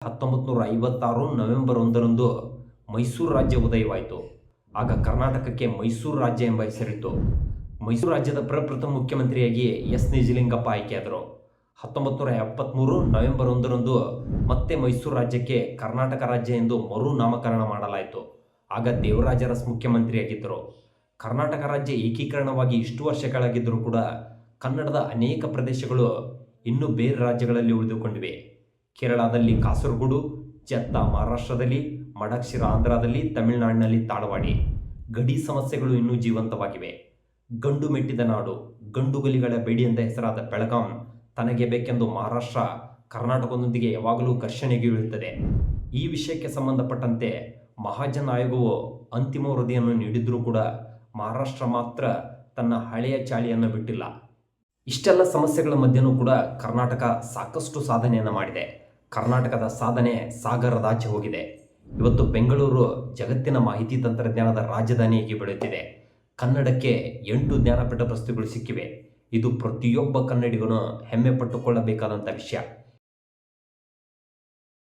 1956 November 1ರಂದು Mysuru ರಾಜ್ಯ ಉದಯವಾಯಿತು. ಆಗ ಕರ್ನಾಟಕಕ್ಕೆ ಮೈಸೂರು ರಾಜ್ಯ ಎಂಬ ಹೆಸರಿತ್ತು. ಮೈಸೂರು ರಾಜ್ಯದ ಪ್ರಪ್ರಥಮ ಮುಖ್ಯಮಂತ್ರಿಯಾಗಿ ಎಸ್ ನಿಜಲಿಂಗಪ್ಪ ಆಯ್ಕೆಯಾದರು. 1973 ನವೆಂಬರ್ 1ರಂದು ಮತ್ತೆ ಮೈಸೂರು ರಾಜ್ಯಕ್ಕೆ ಕರ್ನಾಟಕ ರಾಜ್ಯ ಎಂದು ಮರು ನಾಮಕರಣ ಮಾಡಲಾಯಿತು. ಆಗ ದೇವರಾಜ ಅರಸ್ ಮುಖ್ಯಮಂತ್ರಿಯಾಗಿದ್ದರು. ಕರ್ನಾಟಕ ರಾಜ್ಯ ಏಕೀಕರಣವಾಗಿ ಇಷ್ಟು ವರ್ಷಗಳಾಗಿದ್ದರೂ ಕೂಡ ಕನ್ನಡದ ಅನೇಕ ಪ್ರದೇಶಗಳು ಇನ್ನೂ ಬೇರೆ ರಾಜ್ಯಗಳಲ್ಲಿ ಉಳಿದುಕೊಂಡಿವೆ. ಕೇರಳದಲ್ಲಿ ಕಾಸರಗೋಡು, ಜತ್ತ ಮಹಾರಾಷ್ಟ್ರದಲ್ಲಿ, ಮಡಕ್ಷಿರ ಆಂಧ್ರದಲ್ಲಿ, ತಮಿಳುನಾಡಿನಲ್ಲಿ ತಾಳವಾಡಿ. ಗಡಿ ಸಮಸ್ಯೆಗಳು ಇನ್ನೂ ಜೀವಂತವಾಗಿವೆ. ಗಂಡು ಮೆಟ್ಟಿದ ನಾಡು, ಗಂಡುಗಲಿಗಳ ಬೇಡಿ ಎಂದ ಹೆಸರಾದ ಬೆಳಗಾಂ ತನಗೆ ಬೇಕೆಂದು ಮಹಾರಾಷ್ಟ್ರ ಕರ್ನಾಟಕದೊಂದಿಗೆ ಯಾವಾಗಲೂ ಘರ್ಷಣೆಗೆ ಇಳಿಯುತ್ತದೆ. ಈ ವಿಷಯಕ್ಕೆ ಸಂಬಂಧಪಟ್ಟಂತೆ ಮಹಾಜನ್ ಆಯೋಗವು ಅಂತಿಮ ವರದಿಯನ್ನು ನೀಡಿದ್ರೂ ಕೂಡ ಮಹಾರಾಷ್ಟ್ರ ಮಾತ್ರ ತನ್ನ ಹಳೆಯ ಚಾಳಿಯನ್ನು ಬಿಟ್ಟಿಲ್ಲ. ಇಷ್ಟೆಲ್ಲ ಸಮಸ್ಯೆಗಳ ಮಧ್ಯೆನೂ ಕೂಡ ಕರ್ನಾಟಕ ಸಾಕಷ್ಟು ಸಾಧನೆಯನ್ನು ಮಾಡಿದೆ. ಕರ್ನಾಟಕದ ಸಾಧನೆ ಸಾಗರದಾಚೆ ಹೋಗಿದೆ. ಇವತ್ತು ಬೆಂಗಳೂರು ಜಗತ್ತಿನ ಮಾಹಿತಿ ತಂತ್ರಜ್ಞಾನದ ರಾಜಧಾನಿಯಾಗಿ ಬೆಳೆಯುತ್ತಿದೆ. ಕನ್ನಡಕ್ಕೆ 8 ಜ್ಞಾನಪೀಠ ಪ್ರಶಸ್ತಿಗಳು ಸಿಕ್ಕಿವೆ. ಇದು ಪ್ರತಿಯೊಬ್ಬ ಕನ್ನಡಿಗನು ಹೆಮ್ಮೆ ಪಟ್ಟುಕೊಳ್ಳಬೇಕಾದಂಥ ವಿಷಯ.